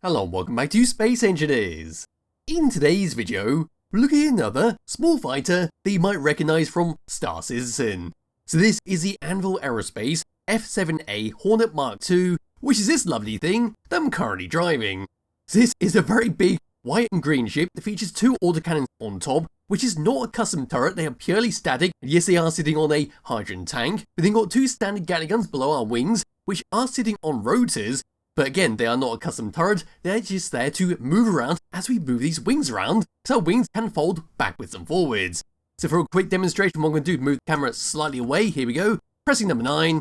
Hello and welcome back to Space Engineers. In today's video, we're looking at another small fighter that you might recognise from Star Citizen. So this is the Anvil Aerospace F7A Hornet Mark II, which is this lovely thing that I'm currently driving. So this is a very big white and green ship that features two autocannons on top, which is not a custom turret, they are purely static. Yes, they are sitting on a hydrogen tank. We've then got two standard Gatling guns below our wings, which are sitting on rotors. But again, they are not a custom turret, they're just there to move around as we move these wings around, because our wings can fold backwards and forwards. So for a quick demonstration, what I'm going to do is move the camera slightly away, here we go, pressing number 9,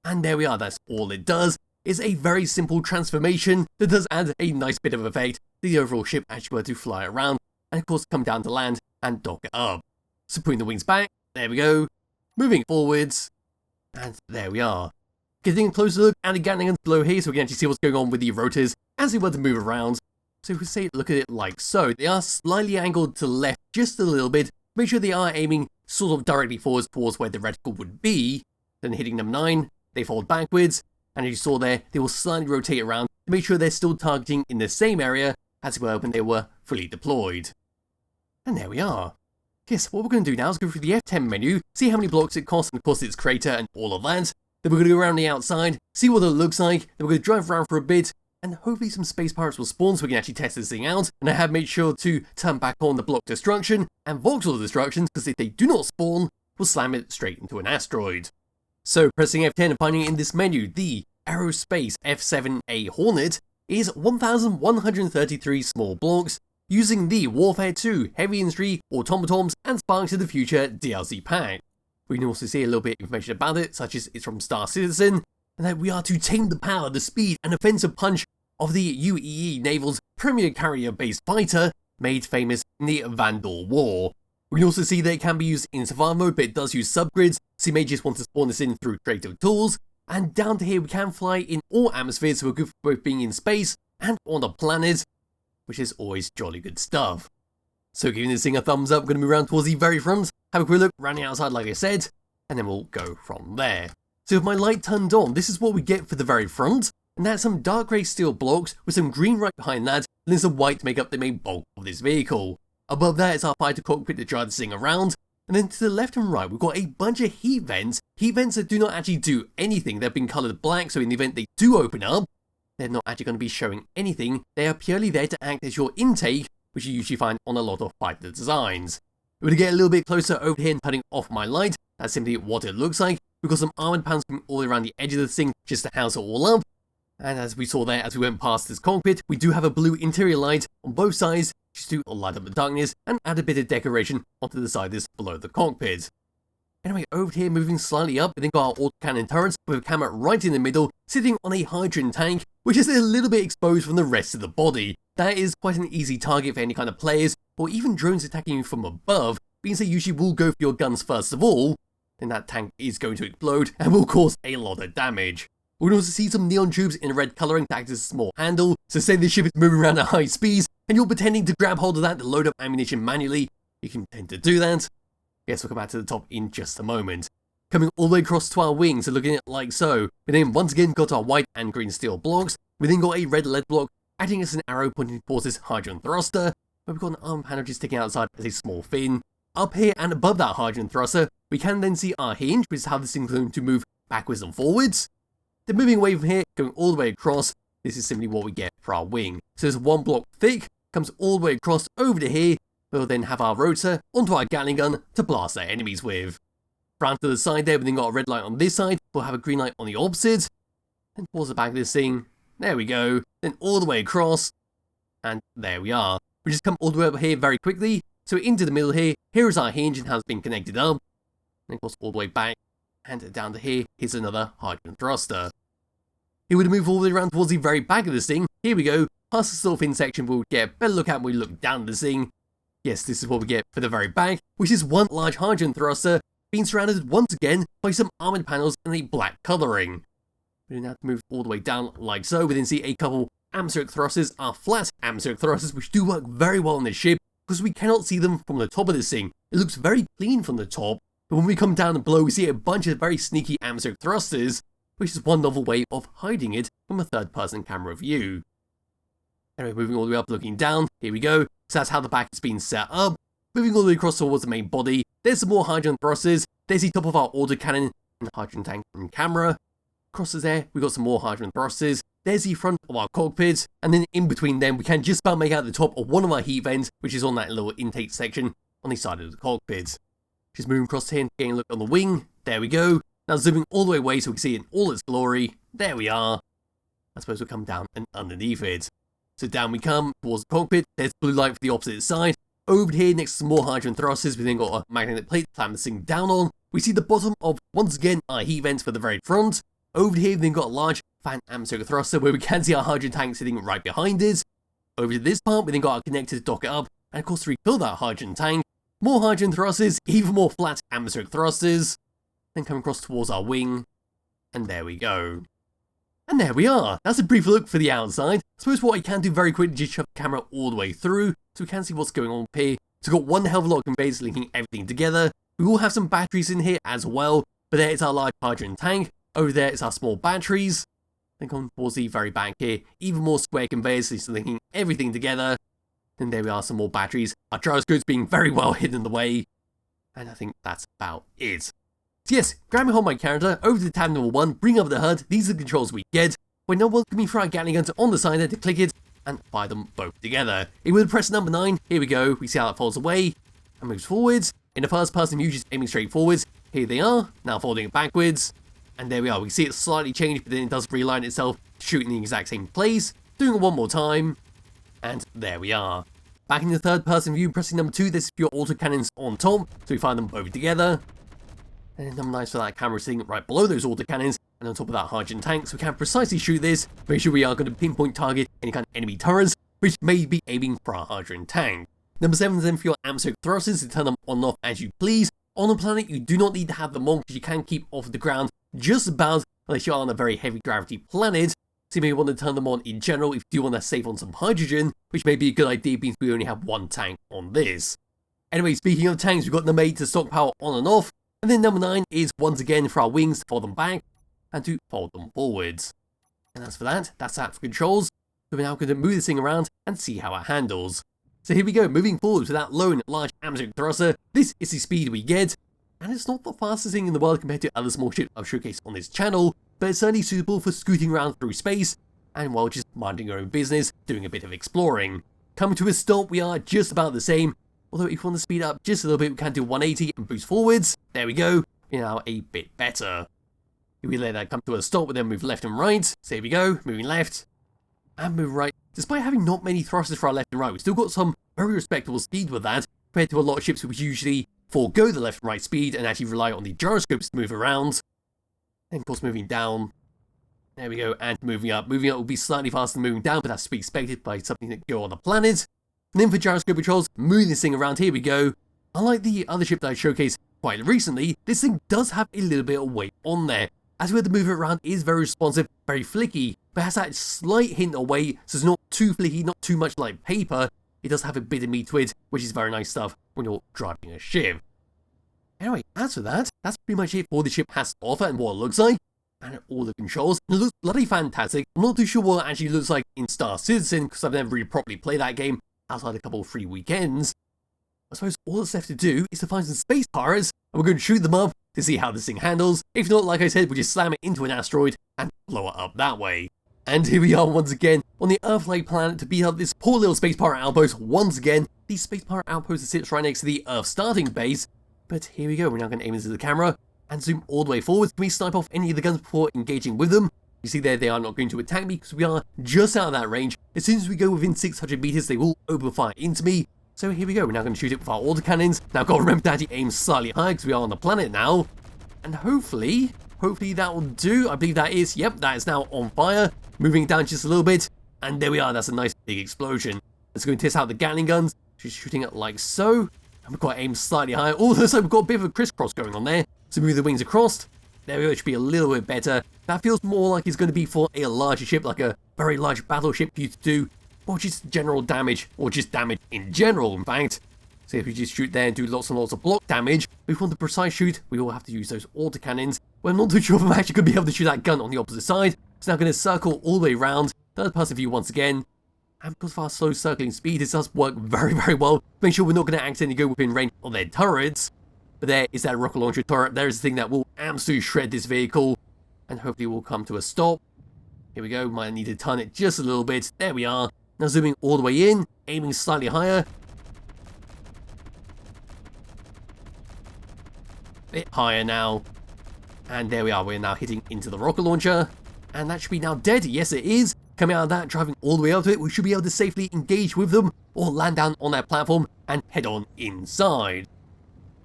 and there we are, that's all it does. It's a very simple transformation that does add a nice bit of effect to the overall ship as you were to fly around, and of course come down to land and dock it up. So putting the wings back, there we go, moving forwards, and there we are. Getting a closer look at the Gatling guns below here so we can actually see what's going on with the rotors as they were to move around. So if we say look at it like so, they are slightly angled to the left just a little bit, make sure they are aiming sort of directly forwards towards where the reticle would be. Then hitting number 9, they fold backwards, and as you saw there, they will slightly rotate around to make sure they're still targeting in the same area as they were when they were fully deployed. And there we are. Yes, what we're going to do now is go through the F10 menu, see how many blocks it costs and of course its crater and all of that. Then we're going to go around the outside, see what it looks like, then we're going to drive around for a bit, and hopefully some space pirates will spawn so we can actually test this thing out. And I have made sure to turn back on the block destruction and voxel destructions, because if they do not spawn, we'll slam it straight into an asteroid. So pressing F10 and finding it in this menu, the Aerospace F7A Hornet is 1,133 small blocks, using the Warfare 2 Heavy Industry, Automatons and Sparks of the Future DLC pack. We can also see a little bit of information about it, such as it's from Star Citizen, and that we are to tame the power, the speed, and offensive punch of the UEE Naval's premier carrier-based fighter, made famous in the Vandal War. We can also see that it can be used in survival mode, but it does use subgrids, so you may just want to spawn this in through creative tools. And down to here, we can fly in all atmospheres, so we're good for both being in space and on a planet, which is always jolly good stuff. So giving this thing a thumbs up, we're going to move around towards the very front, have a quick look around the outside like I said, and then we'll go from there. So with my light turned on, this is what we get for the very front, and that's some dark grey steel blocks with some green right behind that, and then some white to make up the main bulk of this vehicle. Above that is our fighter cockpit to drive this thing around, and then to the left and right we've got a bunch of heat vents that do not actually do anything. They've been coloured black, so in the event they do open up, they're not actually going to be showing anything, they are purely there to act as your intake, which you usually find on a lot of fighter designs. We're going to get a little bit closer over here and turning off my light. That's simply what it looks like. We've got some armoured panels coming all the way around the edge of this thing just to house it all up. And as we saw there as we went past this cockpit, we do have a blue interior light on both sides just to light up the darkness and add a bit of decoration onto the side that's below the cockpit. Anyway, over here moving slightly up, we then got our autocannon turrets with a camera right in the middle, sitting on a hydrogen tank, which is a little bit exposed from the rest of the body. That is quite an easy target for any kind of players, or even drones attacking you from above, means they usually will go for your guns first of all, then that tank is going to explode and will cause a lot of damage. We can also see some neon tubes in red colouring to act as a small handle, so say the ship is moving around at high speeds, and you're pretending to grab hold of that to load up ammunition manually, you can tend to do that. Yes, we'll come back to the top in just a moment. Coming all the way across to our wings, so looking at it like so, we then once again got our white and green steel blocks, we then got a red lead block, acting as an arrow pointing towards this hydrogen thruster, where we've got an arm panel just sticking outside as a small fin. Up here and above that hydrogen thruster, we can then see our hinge, which is how this thing is going to move backwards and forwards. Then moving away from here, going all the way across, this is simply what we get for our wing. So it's one block thick, comes all the way across over to here, we'll then have our rotor onto our Gatling gun to blast our enemies with. Round to the side there, we then got a red light on this side, we'll have a green light on the opposite, and towards the back of this thing, there we go, then all the way across, and there we are. We just come all the way up here very quickly, so into the middle here, here is our hinge and how it's been connected up, and of course all the way back, and down to here, here's another hydrogen thruster. Here we move all the way around towards the very back of this thing, here we go, past the still fin section we'll get a better look at when we look down at this thing. Yes, this is what we get for the very back, which is one large hydrogen thruster, being surrounded once again by some armoured panels and a black colouring. We then have to move all the way down like so, we then see a couple atmospheric thrusters, our flat atmospheric thrusters, which do work very well on this ship, because we cannot see them from the top of this thing. It looks very clean from the top, but when we come down and below we see a bunch of very sneaky atmospheric thrusters, which is one novel way of hiding it from a third person camera view. Anyway, moving all the way up, looking down, here we go. So that's how the back has been set up. Moving all the way across towards the main body, there's some more hydrogen thrusters. There's the top of our autocannon and hydrogen tank and camera. Crosses there, we've got some more hydrogen thrusters. There's the front of our cockpit, and then in between them, we can just about make out the top of one of our heat vents, which is on that little intake section on the side of the cockpit. Just moving across here and getting a look on the wing. There we go. Now zooming all the way away so we can see it in all its glory. There we are. I suppose we'll come down and underneath it. So down we come towards the cockpit. There's blue light for the opposite side. Over here next to some more hydrogen thrusters, we then got a magnetic plate to clamp this thing down on. We see the bottom of, once again, our heat vents for the very front. Over here, we've then got a large fan atmospheric thruster where we can see our hydrogen tank sitting right behind it. Over to this part, we then got our connector to dock it up, and of course to refill that hydrogen tank. More hydrogen thrusters, even more flat atmospheric thrusters. Then come across towards our wing, and there we go. And there we are. That's a brief look for the outside. I suppose what I can do very quickly is just shove the camera all the way through, so we can see what's going on here. So we've got one hell of a lot of conveyors linking everything together. We will have some batteries in here as well, but there is our large hydrogen tank. Over there is our small batteries. Then come towards the very back here, even more square conveyors, so it's linking everything together. And there we are, some more batteries. Our gyroscopes being very well hidden in the way. And I think that's about it. So yes, grab and hold my character over to tab number 1, bring up the HUD. These are the controls we get. When no one's coming for our Gatling guns on the side there to click it and fire them both together. If we press number 9, here we go. We see how that falls away and moves forwards. In the first person view, just aiming straight forwards. Here they are, now folding it backwards. And there we are, we see it slightly change, but then it does realign itself to shoot in the exact same place. Doing it one more time, and there we are. Back in the third person view, pressing number 2, this is your autocannons on top, so we fire them both together. And then number 9 for that camera sitting right below those autocannons, and on top of that hydrogen tank, so we can precisely shoot this, make sure we are going to pinpoint target any kind of enemy turrets, which may be aiming for our hydrogen tank. Number 7 is then for your atmospheric thrusters to turn them on and off as you please. On a planet, you do not need to have them on because you can keep off the ground just about, unless you are on a very heavy gravity planet. So you may want to turn them on in general if you do want to save on some hydrogen, which may be a good idea because we only have one tank on this. Anyway, speaking of tanks, we've got number 8 to stock power on and off, and then number 9 is once again for our wings to fold them back and to fold them forwards. And as for that, that's that for controls. So we're now going to move this thing around and see how it handles. So here we go, moving forward with that lone large atmospheric thruster. This is the speed we get, and it's not the fastest thing in the world compared to other small ships I've showcased on this channel, but it's certainly suitable for scooting around through space, and while just minding your own business, doing a bit of exploring. Coming to a stop, we are just about the same, although if you want to speed up just a little bit, we can do 180 and boost forwards. There we go, we're now a bit better. If we let that come to a stop, we then move left and right. So here we go, moving left, and move right. Despite having not many thrusters for our left and right, we've still got some very respectable speed with that, compared to a lot of ships which usually forego the left and right speed and actually rely on the gyroscopes to move around. And of course moving down, there we go, and moving up. Moving up will be slightly faster than moving down, but that's to be expected by something that go on the planet. And then for gyroscope controls, moving this thing around, here we go. Unlike the other ship that I showcased quite recently, this thing does have a little bit of weight on there. As we had to move it around, it is very responsive, very flicky, but has that slight hint of weight, so it's not too flicky, not too much like paper. It does have a bit of meat to it, which is very nice stuff when you're driving a ship. Anyway, as for that, that's pretty much it for what the ship has to offer and what it looks like. And all the controls, it looks bloody fantastic. I'm not too sure what it actually looks like in Star Citizen, because I've never really properly played that game outside a couple of free weekends. I suppose all that's left to do is to find some space pirates, and we're going to shoot them up to see how this thing handles. If not, like I said, we'll just slam it into an asteroid and blow it up that way. And here we are once again on the Earth-like planet to beat up this poor little space pirate outpost once again. The space pirate outpost that sits right next to the Earth starting base. But here we go, we're now going to aim into the camera and zoom all the way forward. Can we snipe off any of the guns before engaging with them? You see there, they are not going to attack me because we are just out of that range. As soon as we go within 600 meters, they will open fire into me. So here we go, we're now going to shoot it with our autocannons. Now got to remember to actually aim slightly higher because we are on the planet now. And hopefully that will do. I believe that is, yep, that is now on fire. Moving it down just a little bit. And there we are, that's a nice big explosion. Let's go and test out the Gatling guns. Just shooting it like so. And we've got to aim slightly higher. Also, we've got a bit of a crisscross going on there. So move the wings across. There we go, it should be a little bit better. That feels more like it's going to be for a larger ship, like a very large battleship for you to do. Or just general damage, or just damage in general, in fact. So if we just shoot there and do lots and lots of block damage, if we want the precise shoot, we will have to use those autocannons. Well, I'm not too sure if I'm actually going to be able to shoot that gun on the opposite side. So now I'm going to circle all the way around, third person view once again, and because of our slow circling speed, this does work very, very well. Make sure we're not going to accidentally go within range of their turrets. But there is that rocket launcher turret. There is the thing that will absolutely shred this vehicle, and hopefully we'll come to a stop. Here we go, might need to turn it just a little bit. There we are. Now zooming all the way in, aiming slightly higher. Bit higher now. And there we are, we're now hitting into the rocket launcher. And that should be now dead. Yes, it is. Coming out of that, driving all the way up to it, we should be able to safely engage with them or land down on that platform and head on inside.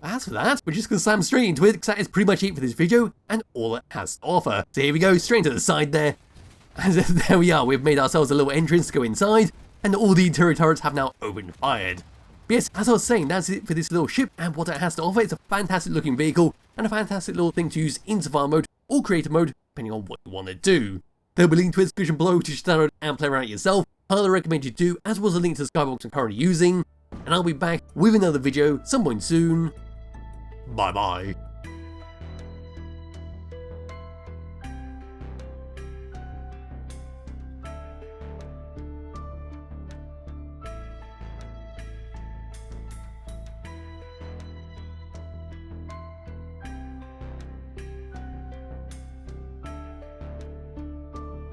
As for that, we're just going to slam straight into it because that is pretty much it for this video and all it has to offer. So here we go, straight to the side there. And there we are, we've made ourselves a little entrance to go inside, and all the interior turrets have now opened fired. But yes, as I was saying, that's it for this little ship and what it has to offer. It's a fantastic looking vehicle and a fantastic little thing to use in survival mode or creative mode, depending on what you want to do. There'll be a link to its description below to download and play around it yourself. Highly recommend you do, as well as a link to the Skybox I'm currently using. And I'll be back with another video some point soon. Bye bye.